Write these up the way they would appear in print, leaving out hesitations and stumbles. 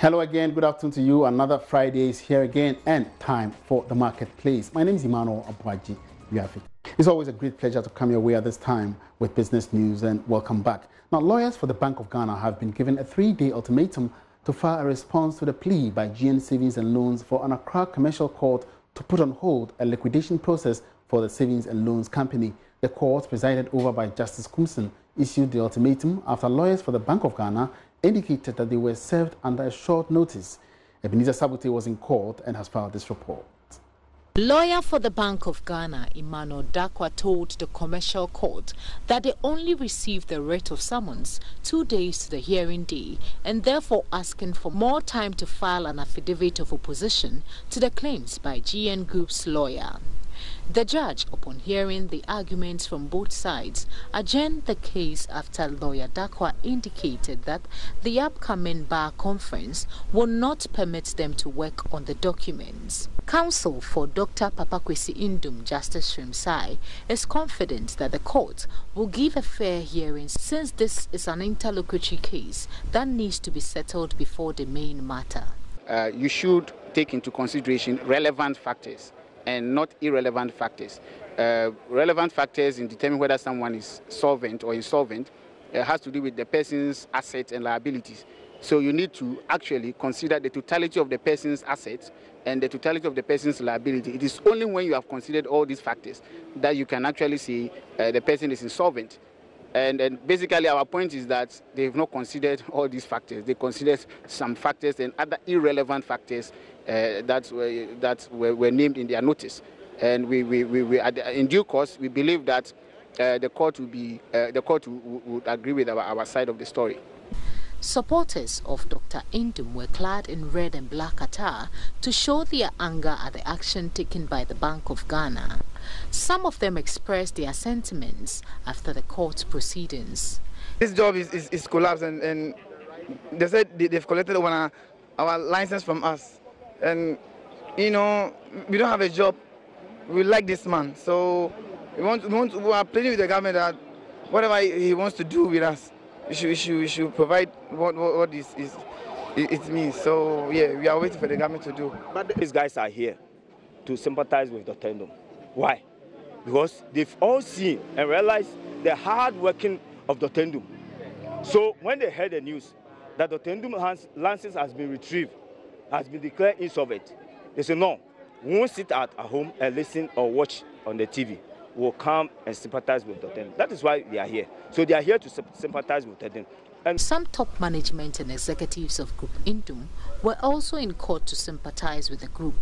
Hello again, good afternoon to you. Another Friday is here again and time for the marketplace. My name is Emmanuel Abuaji. It's always a great pleasure to come your way at this time with business news, and welcome back. Now, lawyers for the Bank of Ghana have been given a 3-day ultimatum to file a response to the plea by GN Savings and Loans for an Accra Commercial Court to put on hold a liquidation process for the Savings and Loans Company. The court, presided over by Justice Kumson, issued the ultimatum after lawyers for the Bank of Ghana indicated that they were served under a short notice. Ebenezer Sabute was in court and has filed this report. Lawyer for the Bank of Ghana, Emmanuel Dakwa, told the Commercial Court that they only received the writ of summons 2 days to the hearing day and therefore asking for more time to file an affidavit of opposition to the claims by GN Group's lawyer. The judge, upon hearing the arguments from both sides, adjourned the case after lawyer Dakwa indicated that the upcoming bar conference will not permit them to work on the documents. Counsel for Dr. PwCs Indum, Justice Shea, is confident that the court will give a fair hearing since this is an interlocutory case that needs to be settled before the main matter. You should take into consideration relevant factors and not irrelevant factors. Relevant factors in determining whether someone is solvent or insolvent has to do with the person's assets and liabilities. So you need to actually consider the totality of the person's assets and the totality of the person's liability. It is only when you have considered all these factors that you can actually say the person is insolvent. And basically our point is that they have not considered all these factors. They considered some factors and other irrelevant factors that were named in their notice. And we in due course, we believe that the court would agree with our side of the story. Supporters of Dr. Indum were clad in red and black attire to show their anger at the action taken by the Bank of Ghana. Some of them expressed their sentiments after the court proceedings. This job is collapsed, and they said they've collected our license from us. And, you know, we don't have a job. We like this man. So we are pleading with the government that whatever he wants to do with us, we should provide what it means. So, yeah, we are waiting for the government to do. But these guys are here to sympathize with Dr. Indum. Why? Because they've all seen and realized the hard working of Dr. Indum. So when they heard the news that Dr. Indum's license has been retrieved, has been declared insolvent, they said, no, we won't sit at home and listen or watch on the TV. We'll come and sympathize with Dr. Indum. That is why they are here. So they are here to sympathize with Dr. Indum. And some top management and executives of Group Indum were also in court to sympathize with the group.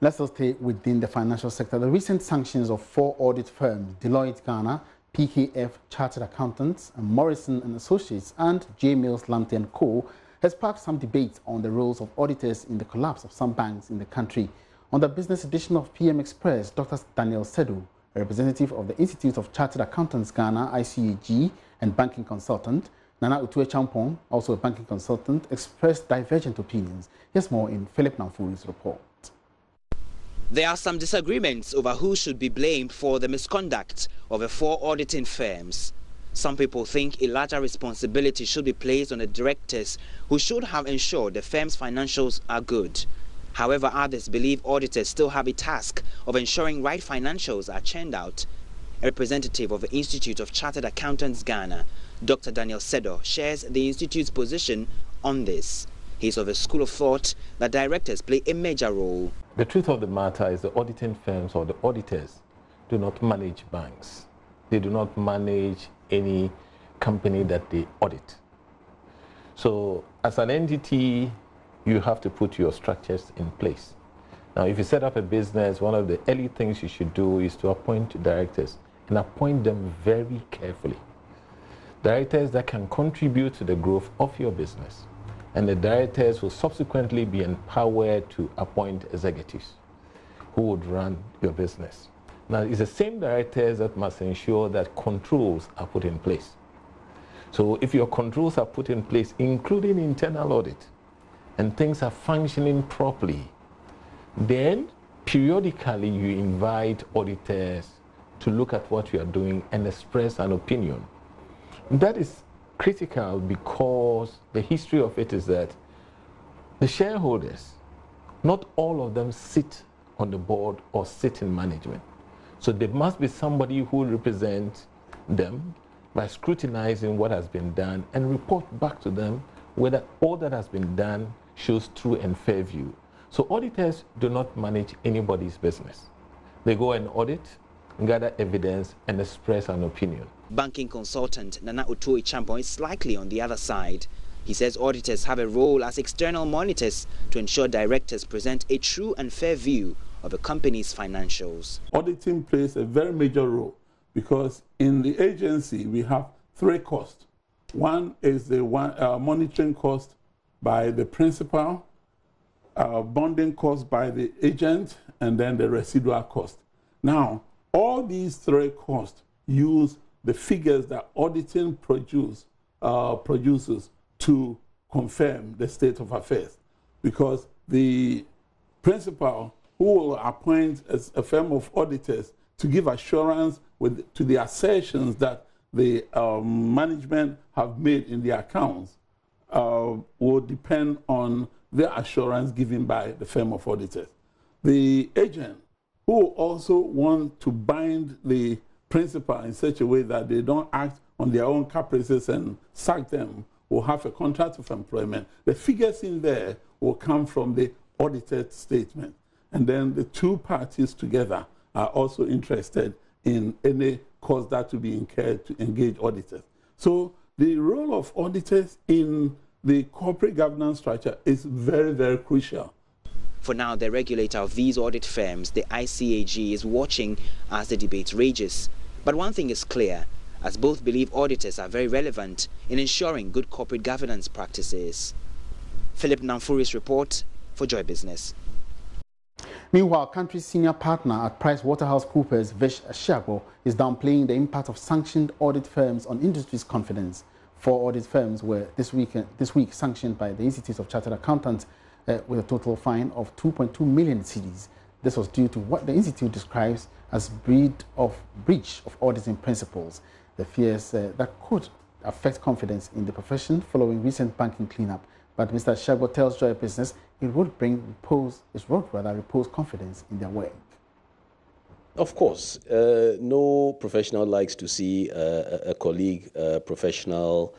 Let's also stay within the financial sector. The recent sanctions of 4 audit firms, Deloitte Ghana, PKF Chartered Accountants, and Morrison and Associates, and J. Mills Lambton & Co., has sparked some debate on the roles of auditors in the collapse of some banks in the country. On the business edition of PM Express, Dr. Daniel Sedo, a representative of the Institute of Chartered Accountants Ghana, ICAG, and banking consultant, Nana Utue Champong, also a banking consultant, expressed divergent opinions. Here's more in Philip Namfuri's report. There are some disagreements over who should be blamed for the misconduct of the 4 auditing firms. Some people think a larger responsibility should be placed on the directors who should have ensured the firm's financials are good. However, others believe auditors still have a task of ensuring right financials are churned out. A representative of the Institute of Chartered Accountants Ghana, Dr. Daniel Sedo, shares the Institute's position on this. He is of a school of thought that directors play a major role. The truth of the matter is the auditing firms or the auditors do not manage banks. They do not manage any company that they audit. So as an entity, you have to put your structures in place. Now, if you set up a business, one of the early things you should do is to appoint directors and appoint them very carefully. Directors that can contribute to the growth of your business. And the directors will subsequently be empowered to appoint executives who would run your business. Now, it's the same directors that must ensure that controls are put in place. So if your controls are put in place, including internal audit, and things are functioning properly, then periodically you invite auditors to look at what you are doing and express an opinion. That is critical because the history of it is that the shareholders, not all of them sit on the board or sit in management. So there must be somebody who represents them by scrutinizing what has been done and report back to them whether all that has been done shows true and fair view. So auditors do not manage anybody's business. They go and audit, gather evidence, and express an opinion. Banking consultant Nana Utoi Champon is slightly on the other side. He says auditors have a role as external monitors to ensure directors present a true and fair view of a company's financials. Auditing plays a very major role because in the agency we have three costs. One is the monitoring cost by the principal, bonding cost by the agent, and then the residual cost. Now, all these three costs use the figures that auditing produces to confirm the state of affairs, because the principal who will appoint a firm of auditors to give assurance to the assertions that the management have made in the accounts will depend on the assurance given by the firm of auditors. The agent who also want to bind the principal in such a way that they don't act on their own caprices and sack them will have a contract of employment. The figures in there will come from the audited statement. And then the two parties together are also interested in any cost that to be incurred to engage auditors. So the role of auditors in the corporate governance structure is very, very crucial. For now, the regulator of these audit firms, the ICAG, is watching as the debate rages. But one thing is clear, as both believe auditors are very relevant in ensuring good corporate governance practices. Philip Namfuri's report for Joy Business. Meanwhile, country's senior partner at PwCs Vish Shea is downplaying the impact of sanctioned audit firms on industry's confidence. 4 audit firms were this week sanctioned by the Institute of Chartered Accountants with a total fine of 2.2 million cedis. This was due to what the institute describes as breach of auditing principles. The fears that could affect confidence in the profession following recent banking cleanup. But Mr. Shea tells Joy Business it would repose confidence in their work. Of course, no professional likes to see a colleague, professional,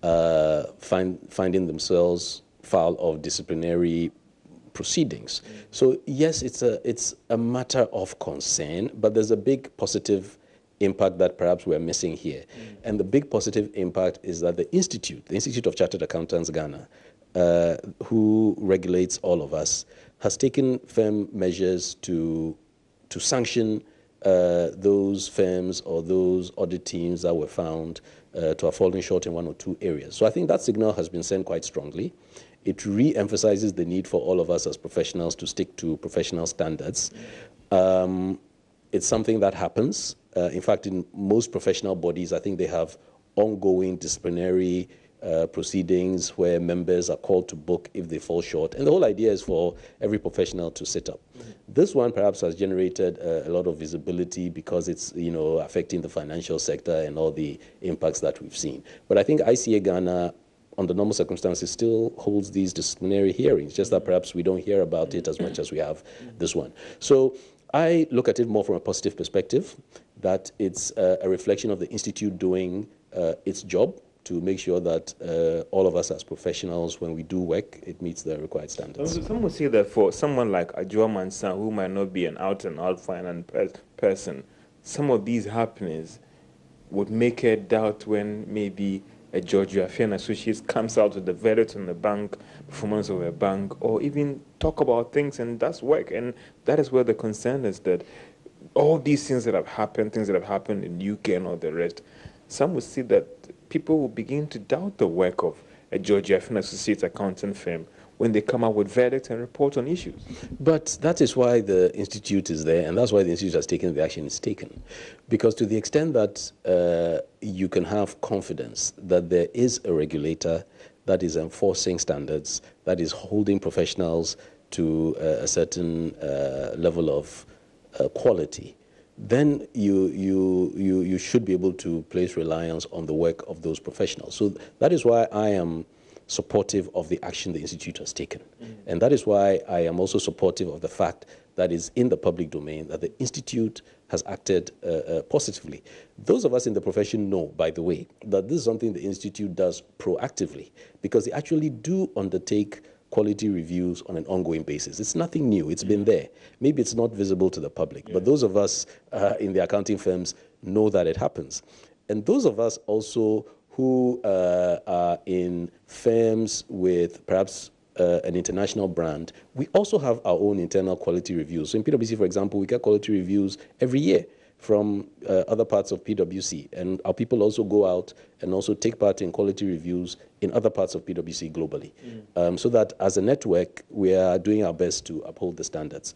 finding themselves foul of disciplinary proceedings. So yes, it's a matter of concern, but there's a big positive impact that perhaps we're missing here. And the big positive impact is that the Institute of Chartered Accountants Ghana, who regulates all of us, has taken firm measures to sanction those firms or those audit teams that were found to have fallen short in 1 or 2 areas. So I think that signal has been sent quite strongly. It re-emphasizes the need for all of us as professionals to stick to professional standards. It's something that happens. In fact, in most professional bodies, I think they have ongoing disciplinary proceedings where members are called to book if they fall short. And the whole idea is for every professional to sit up. This one perhaps has generated a lot of visibility because it's affecting the financial sector and all the impacts that we've seen. But I think ICA Ghana, under normal circumstances, still holds these disciplinary hearings, just that perhaps we don't hear about it as much as we have this one. So I look at it more from a positive perspective, that it's a reflection of the Institute doing its job to make sure that all of us as professionals, when we do work, it meets the required standards. Some would say that for someone like Ajua Mansa, who might not be an out-and-out finance person, some of these happenings would make her doubt when maybe a George Affair Associates comes out with the verdict on the bank, performance of a bank, or even talk about things and does work. And that is where the concern is, that all these things that have happened, things that have happened in UK and all the rest, some would see that people will begin to doubt the work of a George Affair Associates accounting firm when they come out with verdicts and report on issues. But that is why the Institute is there, and that's why the Institute has taken the action it's taken. Because to the extent that you can have confidence that there is a regulator that is enforcing standards, that is holding professionals to a certain level of quality, then you should be able to place reliance on the work of those professionals. So that is why I am supportive of the action the Institute has taken. And that is why I am also supportive of the fact that is in the public domain that the Institute has acted positively. Those of us in the profession know, by the way, that this is something the Institute does proactively, because they actually do undertake quality reviews on an ongoing basis. It's nothing new. It's been there. Maybe it's not visible to the public, but those of us in the accounting firms know that it happens. And those of us also who are in firms with perhaps an international brand, we also have our own internal quality reviews. So in PwC, for example, we get quality reviews every year from other parts of PwC. And our people also go out and also take part in quality reviews in other parts of PwC globally. So that as a network, we are doing our best to uphold the standards.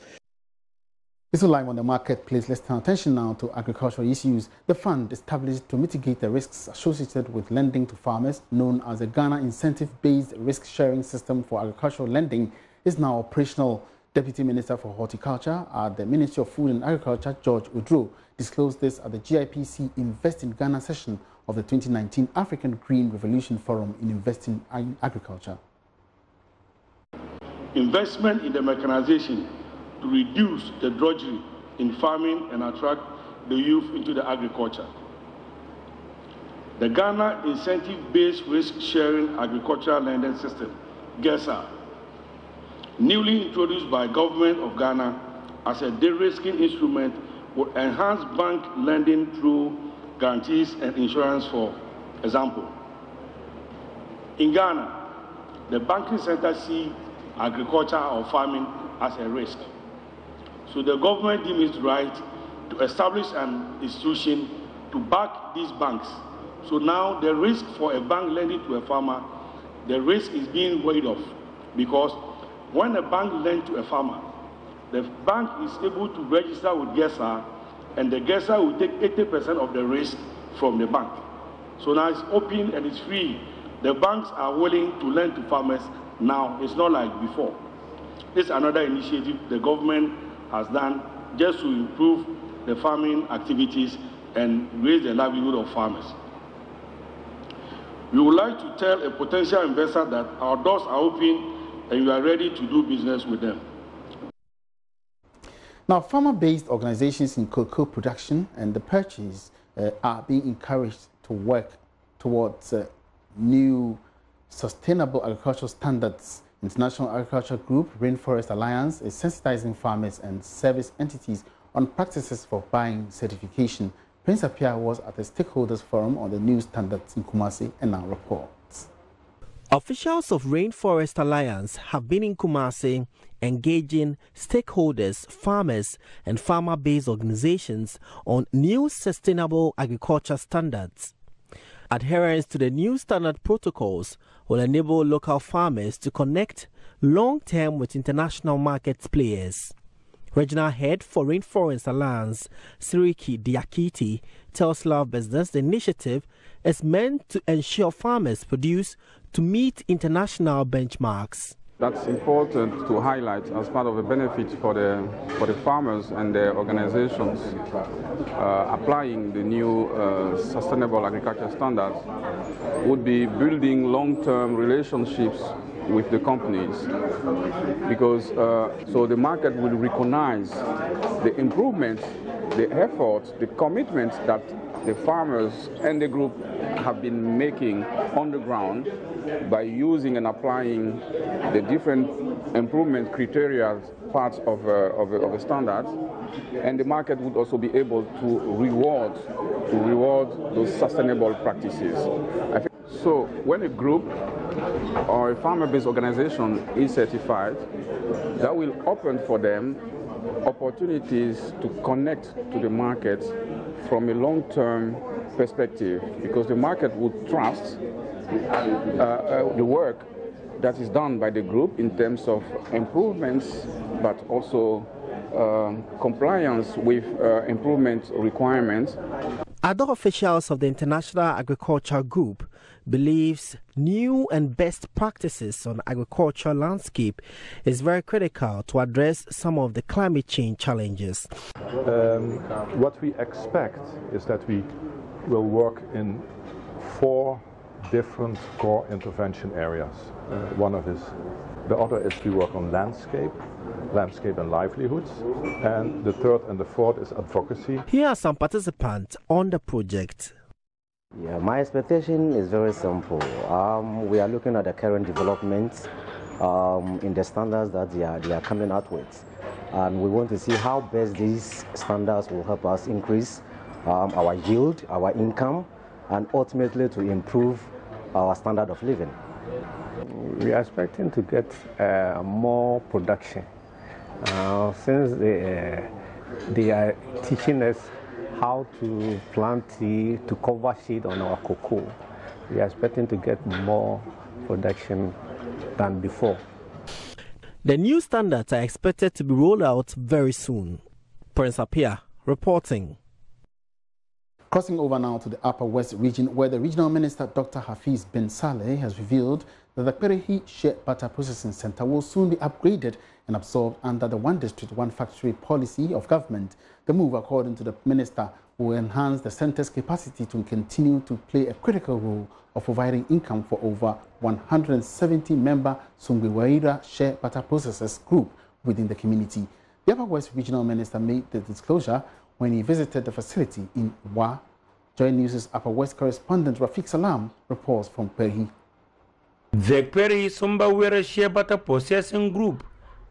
This is live on the marketplace. Let's turn attention now to agricultural issues. The fund established to mitigate the risks associated with lending to farmers, known as the Ghana Incentive-Based Risk-Sharing System for Agricultural Lending, is now operational. Deputy Minister for Horticulture at the Ministry of Food and Agriculture, George Udro, disclosed this at the GIPC Invest in Ghana session of the 2019 African Green Revolution Forum in Investing in Agriculture. Investment in the mechanization to reduce the drudgery in farming and attract the youth into the agriculture. The Ghana Incentive-Based Risk-Sharing Agricultural Lending System, GESA, newly introduced by Government of Ghana as a de-risking instrument, will enhance bank lending through guarantees and insurance. For example, in Ghana, the banking sector sees agriculture or farming as a risk. So the government deems it right to establish an institution to back these banks. So now the risk for a bank lending to a farmer, the risk is being weighed off, because when a bank lends to a farmer, the bank is able to register with GESA, and the GESA will take 80% of the risk from the bank. So now it's open and it's free. The banks are willing to lend to farmers now. It's not like before. This is another initiative the government has done just to improve the farming activities and raise the livelihood of farmers. We would like to tell a potential investor that our doors are open and we are ready to do business with them. Now, farmer-based organizations in cocoa production and the purchase are being encouraged to work towards new sustainable agricultural standards. International Agriculture Group, Rainforest Alliance, is sensitizing farmers and service entities on practices for buying certification. Prince Appiah was at the Stakeholders Forum on the new standards in Kumasi and now reports. Officials of Rainforest Alliance have been in Kumasi engaging stakeholders, farmers and farmer-based organizations on new sustainable agriculture standards. Adherence to the new standard protocols will enable local farmers to connect long-term with international market players. Regional head for Rainforest Alliance, Siriki Diakiti, tells Love Business the initiative is meant to ensure farmers produce to meet international benchmarks. That's important to highlight as part of the benefit for the farmers and their organizations. Applying the new sustainable agriculture standards would be building long-term relationships with the companies, because so the market will recognize the improvements, the efforts, the commitments that the farmers and the group have been making on the ground by using and applying the different improvement criteria parts of a standard, and the market would also be able to reward those sustainable practices. So when a group or a farmer-based organization is certified, that will open for them opportunities to connect to the market from a long-term perspective, because the market would trust the work that is done by the group in terms of improvements, but also compliance with improvement requirements. Other officials of the International Agriculture Group believes new and best practices on agricultural landscape is very critical to address some of the climate change challenges. What we expect is that we will work in 4 different core intervention areas. One of the other is we work on landscape and livelihoods, and the third and the fourth is advocacy. Here are some participants on the project. Yeah, my expectation is very simple. We are looking at the current developments in the standards that they are coming out with, and we want to see how best these standards will help us increase our yield, our income, and ultimately to improve our standard of living. We are expecting to get more production since they are teaching us how to plant tea, to cover shade on our cocoa. We are expecting to get more production than before. The new standards are expected to be rolled out very soon. Prince Apia reporting. Crossing over now to the Upper West region, where the Regional Minister Dr. Hafiz bin Saleh has revealed that the PwCs Shea Butter Processing Center will soon be upgraded and absorbed under the One District, One Factory policy of government. The move, according to the minister, will enhance the center's capacity to continue to play a critical role of providing income for over 170 member Sungbewaira Shea Butter Processors Group within the community. The Upper West Regional Minister made the disclosure when he visited the facility in Wa. JoyNews' Upper West correspondent Rafiq Salam reports from Peri. The PwCs Sungbewaira Shea Butter Processing Group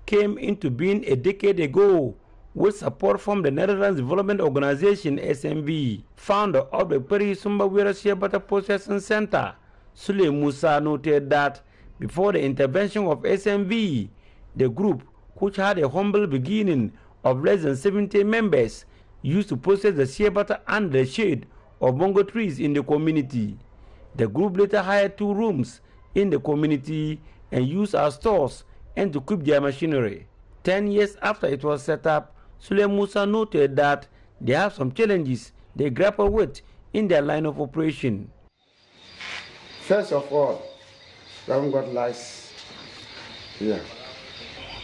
came into being a decade ago with support from the Netherlands Development Organization (SMV). Founder of the PwCs Sungbewaira Shea Butter Processing Center, Shea Musa, noted that before the intervention of SMV, the group, which had a humble beginning of less than 70 members, used to process the shea butter under the shade of mango trees in the community. The group later hired 2 rooms in the community and used as stores and to keep their machinery. 10 years after it was set up, Shea Musa noted that they have some challenges they grapple with in their line of operation. First of all, we haven't got lights here.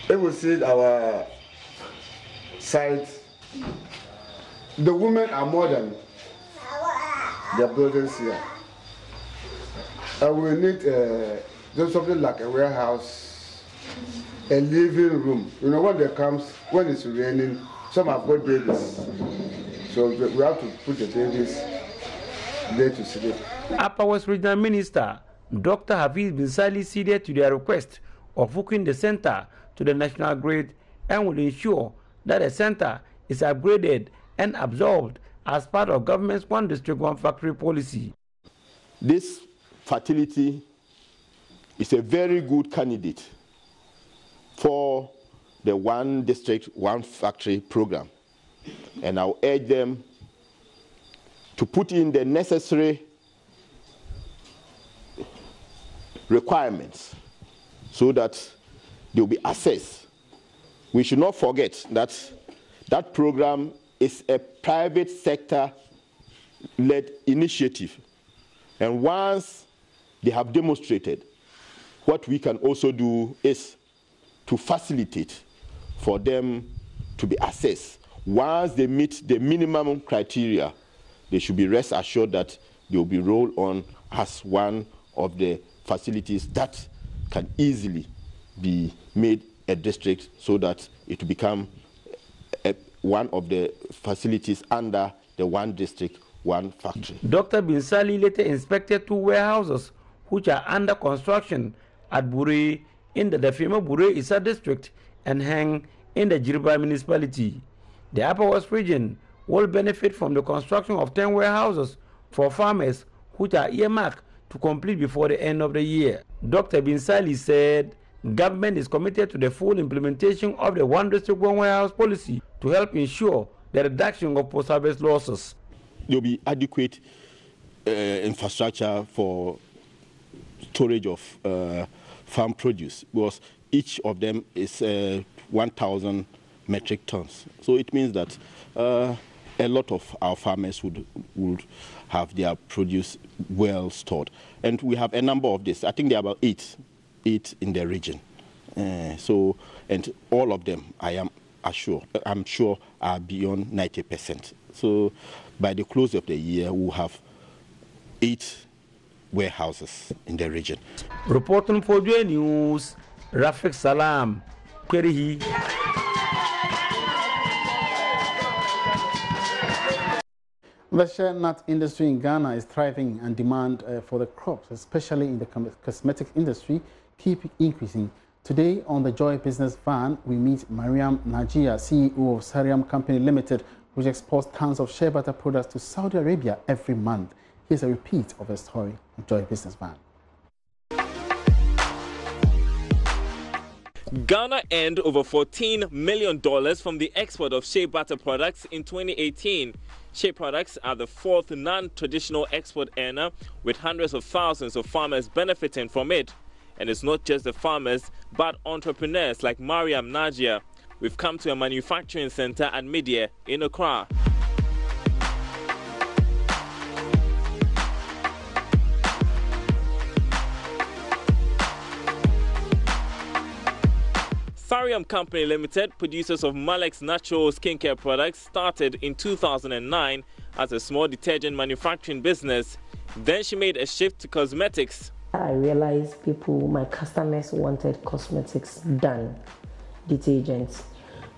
If we see our site, the women are more than the buildings here. And we need just something like a warehouse, a living room. You know, when it's raining, some have got babies. So we have to put the babies there to sleep. Upper West Regional Minister Dr. Hafiz bin Saleh ceded to their request of hooking the center to the national grid and will ensure that the center is upgraded and absorbed as part of government's One District, One Factory policy. This facility is a very good candidate for the One District, One Factory program. And I'll urge them to put in the necessary requirements so that they will be assessed. We should not forget that that program is a private sector-led initiative. And once they have demonstrated, what we can also do is to facilitate for them to be assessed. Once they meet the minimum criteria, they should be rest assured that they will be rolled on as one of the facilities that can easily be made a district so that it will become one of the facilities under the One District, One Factory. Dr. bin Saleh later inspected 2 warehouses which are under construction at Bure in the Dafima Bure Isa district and Hang in the Jirba municipality. The Upper West region will benefit from the construction of 10 warehouses for farmers which are earmarked to complete before the end of the year. Dr. bin Saleh said government is committed to the full implementation of the One District, One Warehouse policy to help ensure the reduction of post-harvest losses. There will be adequate infrastructure for storage of farm produce because each of them is 1,000 metric tons. So it means that a lot of our farmers would have their produce well stored. And we have a number of this. I think there are about eight in the region. And all of them, I'm sure are beyond 90%. So by the close of the year, we'll have 8 warehouses in the region. Reporting for JoyNews, Rafik Salam, Kwerihi. The shea nut industry in Ghana is thriving, and demand for the crops, especially in the cosmetic industry, keep increasing. Today on the Joy Business Van, we meet Mariam Najia, CEO of Sariam Company Limited, which exports tons of shea butter products to Saudi Arabia every month. Here's a repeat of the story on Joy Business Van. Ghana earned over $14 million from the export of shea butter products in 2018. Shea products are the 4th non-traditional export earner, with hundreds of thousands of farmers benefiting from it. And it's not just the farmers, but entrepreneurs like Mariam Najia. We've come to a manufacturing center at Media in Accra. Sariam Company Limited, producers of Malex natural skincare products, started in 2009 as a small detergent manufacturing business. Then she made a shift to cosmetics. I realized my customers wanted cosmetics done, detergents.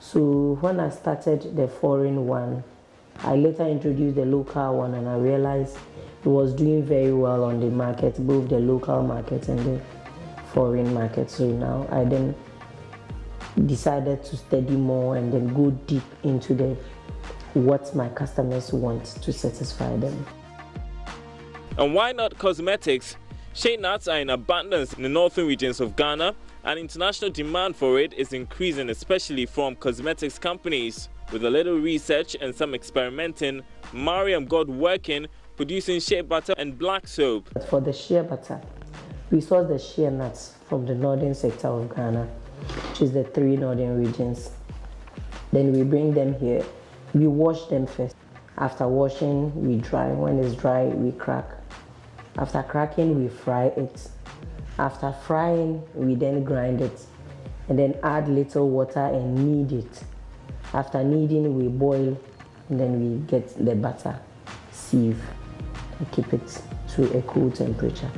So when I started the foreign one, I later introduced the local one, and I realized it was doing very well on the market, both the local market and the foreign market. So now I then decided to study more and then go deep into what my customers want to satisfy them. And why not cosmetics? Shea nuts are in abundance in the northern regions of Ghana, and international demand for it is increasing, especially from cosmetics companies. With a little research and some experimenting, Mariam got working producing shea butter and black soap. For the shea butter, we source the shea nuts from the northern sector of Ghana, which is the 3 northern regions. Then we bring them here. We wash them first. After washing, we dry. When it's dry, we crack. After cracking, we fry it. After frying, we then grind it and then add little water and knead it. After kneading, we boil, and then we get the butter, sieve, and keep it to a cool temperature.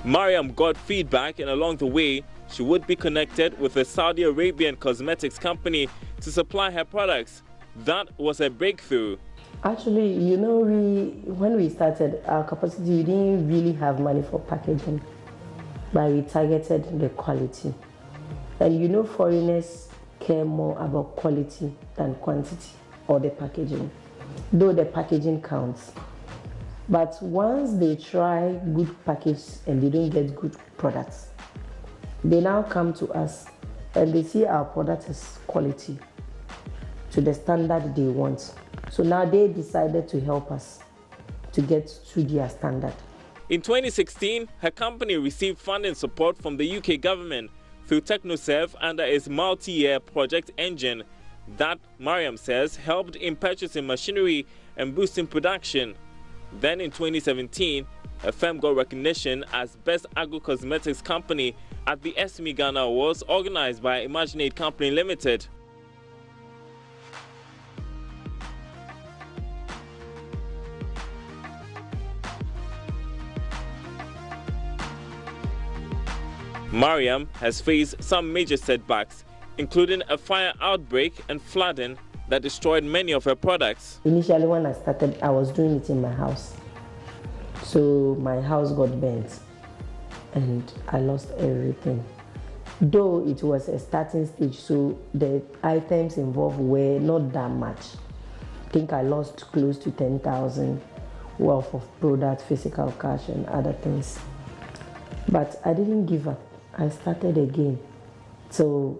Mariam got feedback, and along the way, she would be connected with a Saudi Arabian cosmetics company to supply her products. That was a breakthrough. Actually, when we started our capacity, we didn't really have money for packaging, but we targeted the quality. And foreigners care more about quality than quantity or the packaging, though the packaging counts. But once they try good package and they don't get good products, they now come to us and they see our product is quality to the standard they want. So now they decided to help us to get to their standard. In 2016, her company received funding support from the UK government through TechnoServe under its multi-year project engine. That, Mariam says, helped in purchasing machinery and boosting production. Then in 2017, her firm got recognition as Best Agro-Cosmetics Company at the SME Ghana Awards organized by Imaginate Company Limited. Mariam has faced some major setbacks, including a fire outbreak and flooding that destroyed many of her products. Initially, when I started, I was doing it in my house. So my house got burnt and I lost everything. Though it was a starting stage, so the items involved were not that much. I think I lost close to 10,000 worth of product, physical cash and other things. But I didn't give up. I started again. So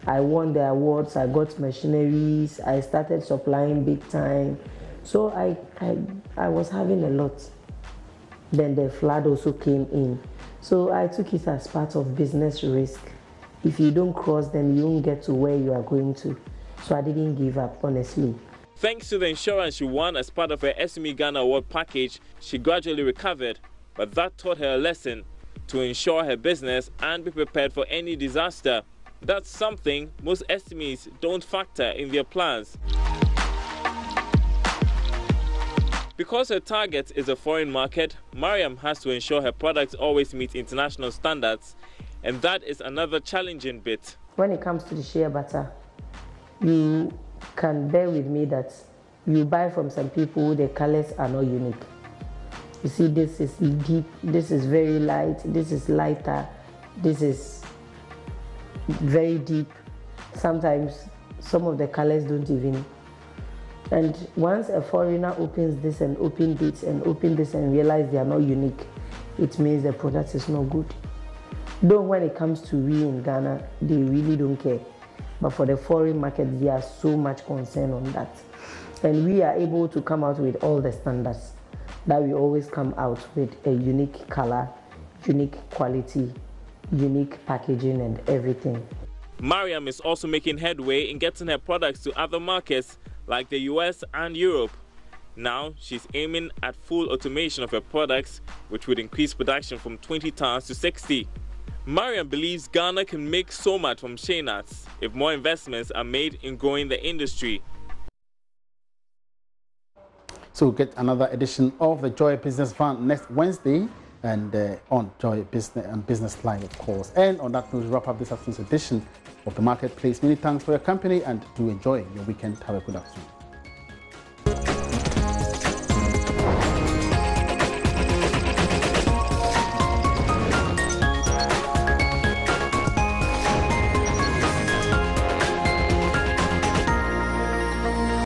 I won the awards, I got machineries, I started supplying big time. So I was having a lot. Then the flood also came in. So I took it as part of business risk. If you don't cross, then you won't get to where you are going to. So I didn't give up, honestly. Thanks to the insurance she won as part of her SME Ghana Award package, she gradually recovered, but that taught her a lesson to insure her business and be prepared for any disaster. That's something most SMEs don't factor in their plans. Because her target is a foreign market, Mariam has to ensure her products always meet international standards, and that is another challenging bit. When it comes to the shea butter, you can bear with me that you buy from some people, the colors are not unique. You see, this is deep, this is very light, this is lighter, this is very deep. Sometimes some of the colors don't even. And once a foreigner opens this and opens this and opens this and realize they are not unique, it means the product is not good. Though when it comes to we in Ghana, they really don't care. But for the foreign market, they are so much concerned on that. And we are able to come out with all the standards that we always come out with a unique color, unique quality, unique packaging and everything. Mariam is also making headway in getting her products to other markets like the US and Europe. Now she's aiming at full automation of her products, which would increase production from 20 tons to 60. Mariam believes Ghana can make so much from shea nuts if more investments are made in growing the industry. So we'll get another edition of the Joy Business Van next Wednesday and on Joy Business and Business Live, of course. And on that, we'll wrap up this afternoon's edition of the Marketplace. Many thanks for your company and do enjoy your weekend. Have a good afternoon.